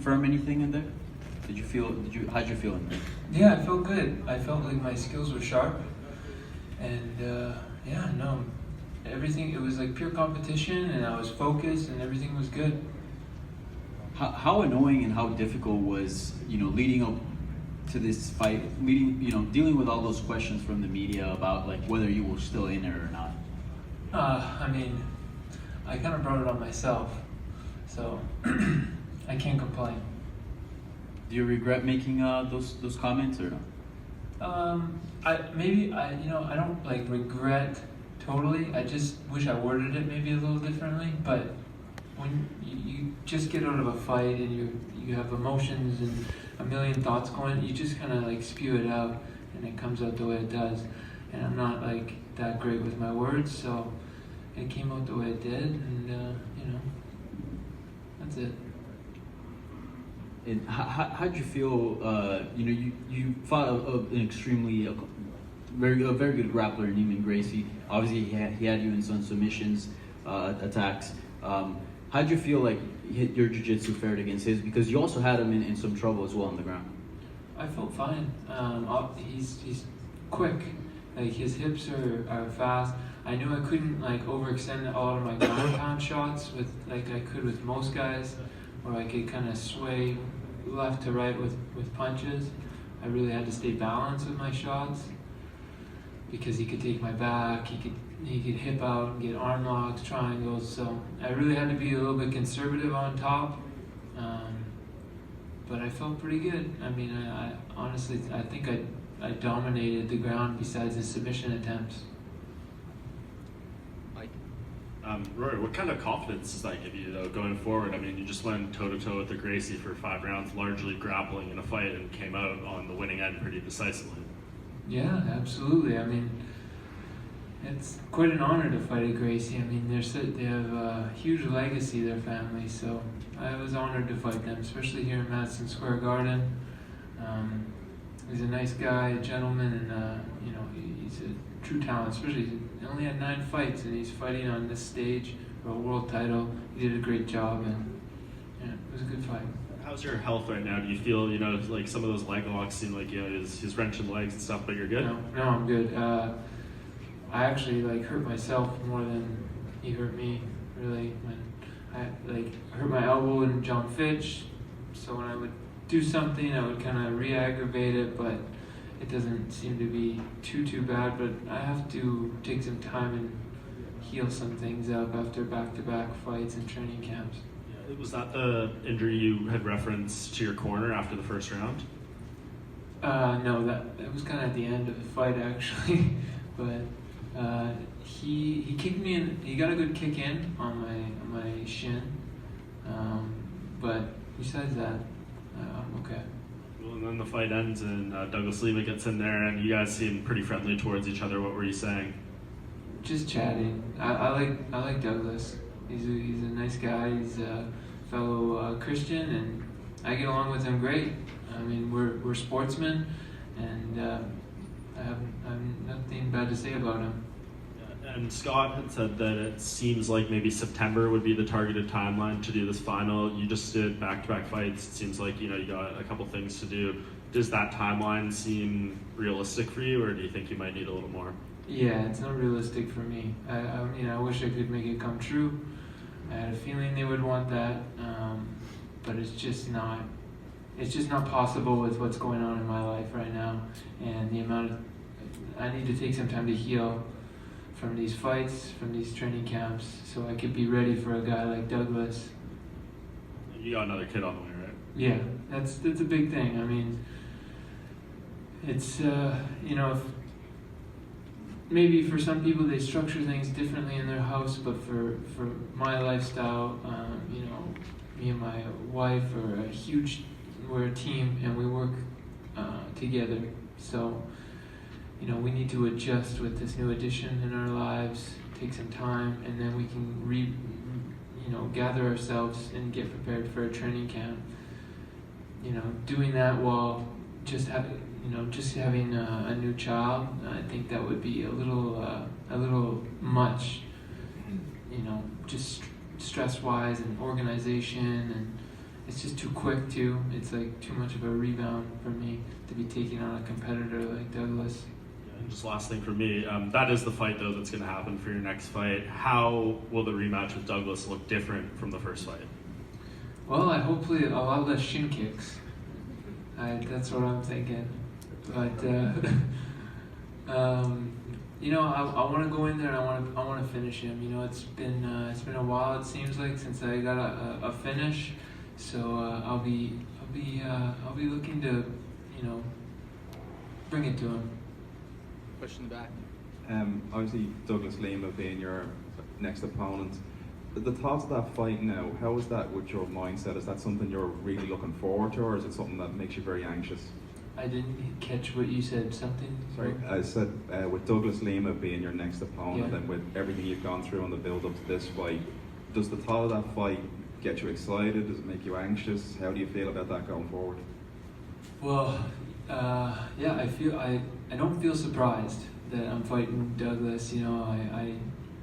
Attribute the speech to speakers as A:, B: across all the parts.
A: confirm anything in there? How'd you feel in there?
B: Yeah, I felt good. I felt like my skills were sharp, and everything. It was like pure competition, and I was focused, and everything was good.
A: How annoying and how difficult was leading up to this fight, dealing with all those questions from the media about like whether you were still in it or not?
B: I mean, I kind of brought it on myself, so I can't complain.
A: Do you regret making those comments or no?
B: I don't like regret totally. I just wish I worded it maybe a little differently. But when you just get out of a fight and you have emotions and a million thoughts going, you just kind of like spew it out, and it comes out the way it does. And I'm not like that great with my words, so it came out the way it did, and that's it.
A: And how'd you feel? You fought an extremely very good grappler, Neiman Gracie. Obviously, he had you in some submissions, attacks. How'd you feel like your jiu-jitsu fared against his? Because you also had him in some trouble as well on the ground.
B: I felt fine. He's quick. Like his hips are fast. I knew I couldn't like overextend a lot of my ground pound shots with like I could with most guys, where I could kind of sway left to right with punches. I really had to stay balanced with my shots because he could take my back, he could hip out and get arm locks, triangles. So I really had to be a little bit conservative on top. But I felt pretty good. I mean, I honestly think I dominated the ground besides the submission attempts.
C: Rory, what kind of confidence does that give you, though, going forward? I mean, you just went toe-to-toe with the Gracie for 5 rounds, largely grappling in a fight, and came out on the winning end pretty decisively.
B: Yeah, absolutely. I mean, it's quite an honor to fight a Gracie. I mean, they have a huge legacy, their family, so I was honored to fight them, especially here in Madison Square Garden. He's a nice guy, a gentleman, and he's a true talent. Especially, he only had 9 fights, and he's fighting on this stage for a world title. He did a great job, and it was a good fight.
C: How's your health right now? Do you feel, like some of those leg locks seem like he's wrenching legs and stuff, but you're good?
B: No, I'm good. I actually hurt myself more than he hurt me. Really, when I hurt my elbow in John Fitch, so when I would do something, I would kind of re-aggravate it, but it doesn't seem to be too bad. But I have to take some time and heal some things up after back-to-back fights and training camps.
C: Yeah, was that the injury you had referenced to your corner after the first round?
B: No, that was kind of at the end of the fight actually, but he kicked me in. He got a good kick in on my shin, but besides that, I'm okay.
C: Well, and then the fight ends, and Douglas Lima gets in there, and you guys seem pretty friendly towards each other. What were you saying?
B: Just chatting. I like Douglas. He's a nice guy. He's a fellow Christian, and I get along with him great. I mean, we're sportsmen, and I have nothing bad to say about him.
C: And Scott had said that it seems like maybe September would be the targeted timeline to do this final. You just did back-to-back fights. It seems like you got a couple things to do. Does that timeline seem realistic for you, or do you think you might need a little more?
B: Yeah, it's not realistic for me. I wish I could make it come true. I had a feeling they would want that, but it's just not. It's just not possible with what's going on in my life right now, and the amount of. I need to take some time to heal from these fights, from these training camps, so I could be ready for a guy like Douglas.
C: You got another kid on the way, right?
B: Yeah, that's a big thing. I mean, it's if maybe for some people they structure things differently in their house, but for my lifestyle, me and my wife we're a team and we work together. So, we need to adjust with this new addition in our lives, take some time, and then we can gather ourselves and get prepared for a training camp. Doing that while just having a new child, I think that would be a little much, just stress-wise and organization it's just too quick too. It's like too much of a rebound for me to be taking on a competitor like Douglas.
C: And just last thing for me, that is the fight though that's going to happen for your next fight. How will the rematch with Douglas look different from the first fight?
B: Well, hopefully a lot less shin kicks. That's what I'm thinking. But you know, I want to go in there and I want to finish him. You know, it's been a while, it seems like, since I got a finish. So I'll be looking to, you know, bring it to him.
A: Question in the back.
D: Obviously, Douglas Lima being your next opponent. The thoughts of that fight now, how is that with your mindset? Is that something you're really looking forward to, or is it something that makes you very anxious?
B: I didn't catch what you said. Something?
D: Sorry, I said with Douglas Lima being your next opponent,
B: Yeah.
D: and with everything you've gone through on the build-up to this fight, does the thought of that fight get you excited? Does it make you anxious? How do you feel about that going forward?
B: Well, yeah, I don't feel surprised that I'm fighting Douglas. You know,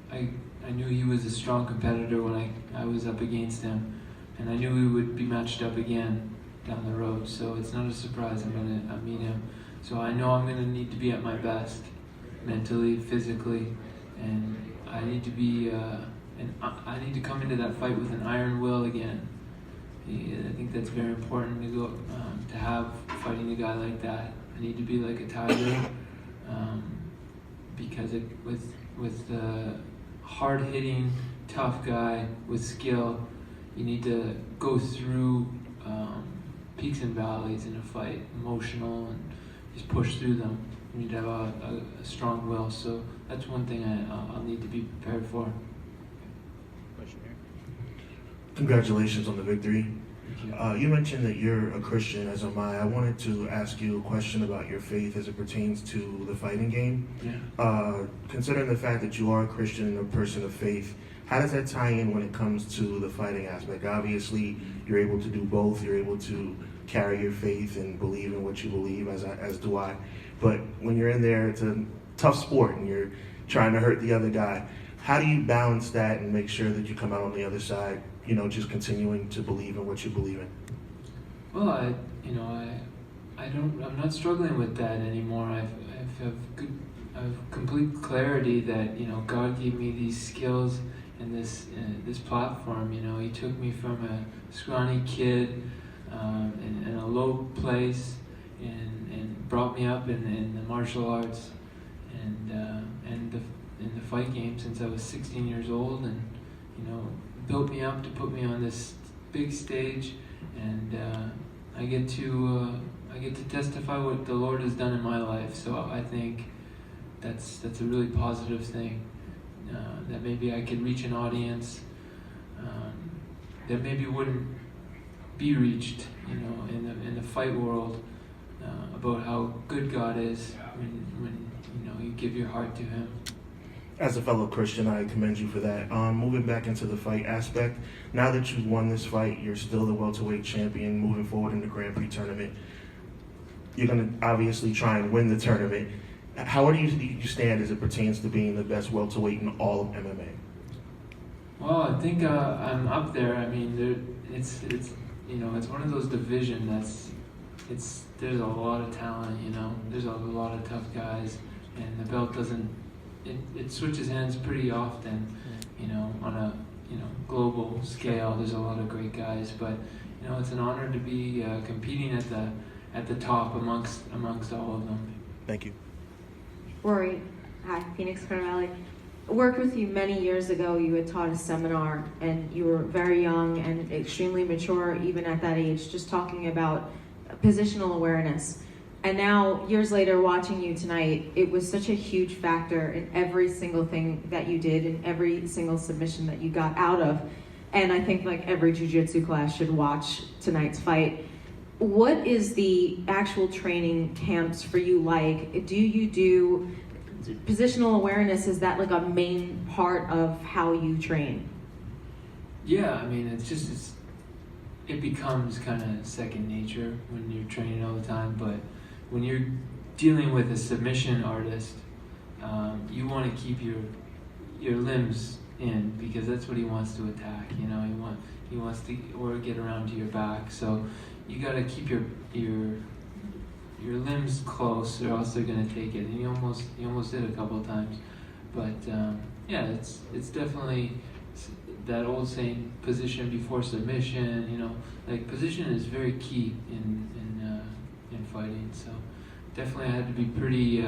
B: I knew he was a strong competitor when I was up against him, and I knew we would be matched up again down the road. So it's not a surprise I'm gonna meet him. So I know I'm gonna need to be at my best, mentally, physically, and I need to be. I need to come into that fight with an iron will again. I think that's very important to go to have fighting a guy like that. I need to be like a tiger, because with the hard-hitting, tough guy with skill, you need to go through peaks and valleys in a fight, emotional, and just push through them. You need to have a strong will. So that's one thing I'll need to be prepared for.
A: Question here.
E: Congratulations on the victory.
B: Thank you.
E: You mentioned that you're a Christian, as am I. I wanted to ask you a question about your faith as it pertains to the fighting game.
B: Yeah.
E: Considering the fact that you are a Christian and a person of faith, how does that tie in when it comes to the fighting aspect? Obviously, you're able to do both. You're able to carry your faith and believe in what you believe, as do I. But when you're in there, it's a tough sport and you're trying to hurt the other guy. How do you balance that and make sure that you come out on the other side, you know, just continuing to believe in what you believe in?
B: Well, I'm not struggling with that anymore. I have complete clarity that, you know, God gave me these skills and this platform. You know, He took me from a scrawny kid in a low place and brought me up in the martial arts and the fight game since I was 16 years old, and, you know, built me up to put me on this big stage, and I get to testify what the Lord has done in my life. So I think that's a really positive thing. That maybe I could reach an audience that maybe wouldn't be reached, you know, in the fight world, about how good God is when you know you give your heart to Him.
E: As a fellow Christian, I commend you for that. Moving back into the fight aspect, now that you've won this fight, you're still the welterweight champion. Moving forward in the Grand Prix tournament, you're going to obviously try and win the tournament. How do you stand as it pertains to being the best welterweight in all of MMA?
B: Well, I think I'm up there. I mean, it's you know, it's one of those divisions there's a lot of talent. You know, there's a lot of tough guys, and the belt doesn't. It switches hands pretty often. You know, on a global scale, there's a lot of great guys, but you know, it's an honor to be competing at the top amongst all of them.
E: Thank you.
F: Rory, hi, Phoenix, Corona Valley. I worked with you many years ago. You had taught a seminar, and you were very young and extremely mature, even at that age, just talking about positional awareness. And now, years later, watching you tonight, it was such a huge factor in every single thing that you did, in every single submission that you got out of. And I think like every jiu-jitsu class should watch tonight's fight. What is the actual training camps for you like? Do you do positional awareness? Is that like a main part of how you train?
B: Yeah, I mean, it becomes kind of second nature when you're training all the time, but when you're dealing with a submission artist, you want to keep your limbs in, because that's what he wants to attack. You know, he wants to or get around to your back. So you got to keep your limbs close, or else they're gonna take it. And he almost did a couple of times, but yeah, it's definitely that old saying, position before submission. You know, like position is very key in fighting. So definitely I had to be pretty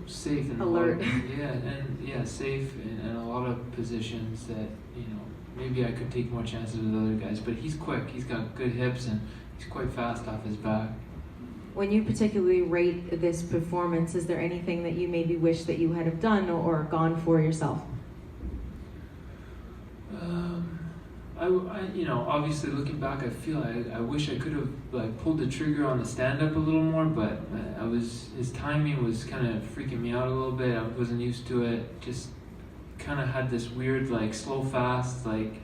B: safe and
F: alert.
B: Safe in a lot of positions that, you know, maybe I could take more chances with other guys. But he's quick. He's got good hips and he's quite fast off his back.
F: When you particularly rate this performance, is there anything that you maybe wish that you had have done or gone for yourself?
B: I you know, obviously looking back, I feel I wish I could have like pulled the trigger on the stand up a little more, but his timing was kind of freaking me out a little bit. I wasn't used to it. Just kind of had this weird like slow fast like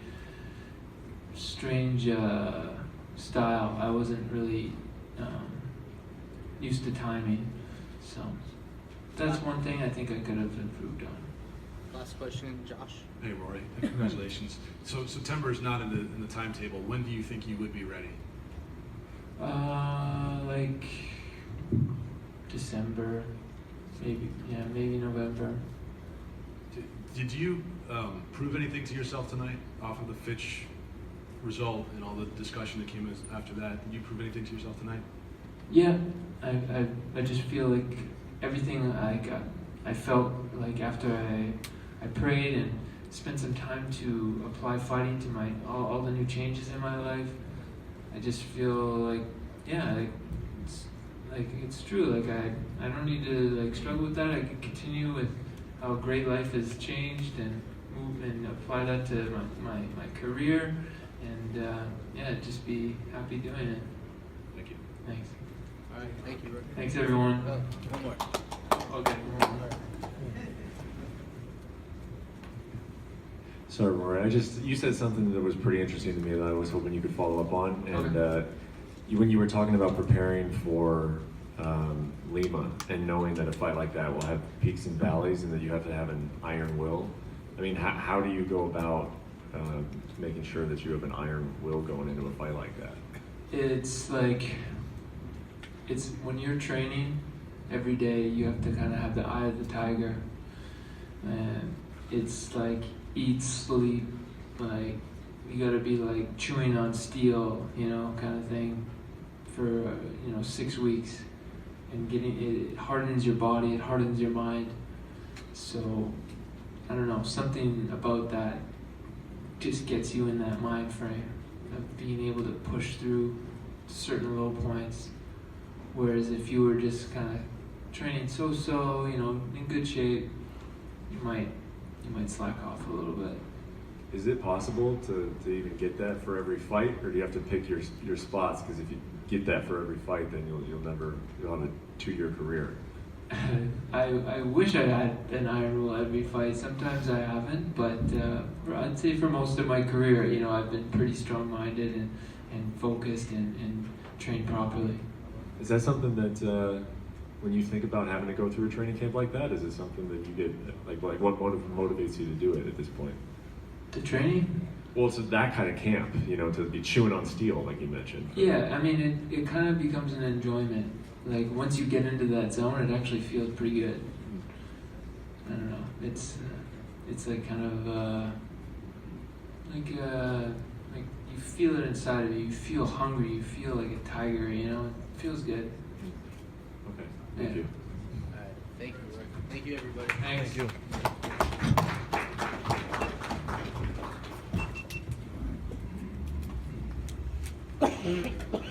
B: strange style. I wasn't really used to timing, so that's one thing I think I could have improved on.
G: Last question, Josh.
H: Hey Rory, congratulations. So September is not in the timetable. When do you think you would be ready?
B: Like December, maybe November.
H: Did you prove anything to yourself tonight off of the Fitch result and all the discussion that came after that? Did you prove anything to yourself tonight?
B: Yeah, I just feel like everything I felt like after I prayed and spent some time to apply fighting to my all the new changes in my life. I just feel like it's true. Like I don't need to like struggle with that. I can continue with how great life has changed and move and apply that to my career, and just be happy doing it.
H: Thank you.
B: Thanks.
G: All right, thank you, Rory.
B: Thanks everyone.
G: One more.
B: Okay.
I: Sorry, Rory. You said something that was pretty interesting to me that I was hoping you could follow up on. And
B: Okay.
I: When you were talking about preparing for Lima and knowing that a fight like that will have peaks and valleys and that you have to have an iron will, I mean, how do you go about making sure that you have an iron will going into a fight like that?
B: It's when you're training every day, you have to kind of have the eye of the tiger, and it's like eat, sleep, like you gotta be like chewing on steel, you know, kind of thing for 6 weeks, and it hardens your body, it hardens your mind. So I don't know, something about that just gets you in that mind frame of being able to push through certain low points. Whereas if you were just kind of training so, in good shape, you might slack off a little bit.
I: Is it possible to even get that for every fight, or do you have to pick your spots? Because if you get that for every fight, then you'll have a 2-year career.
B: I wish I had an iron rule every fight. Sometimes I haven't, but I'd say for most of my career, I've been pretty strong-minded and focused and trained properly.
I: Is that something that, when you think about having to go through a training camp like that, is it something that you get, like what motivates you to do it at this point?
B: The training?
I: Well, it's that kind of camp, to be chewing on steel, like you mentioned.
B: Yeah, I mean, it kind of becomes an enjoyment. Like, once you get into that zone, it actually feels pretty good. I don't know. It's like kind of, like you feel it inside of you. You feel hungry. You feel like a tiger, It feels good.
I: Okay, thank you.
G: All right, thank you, Rory. Thank you, everybody.
B: Thanks.
G: Thank you.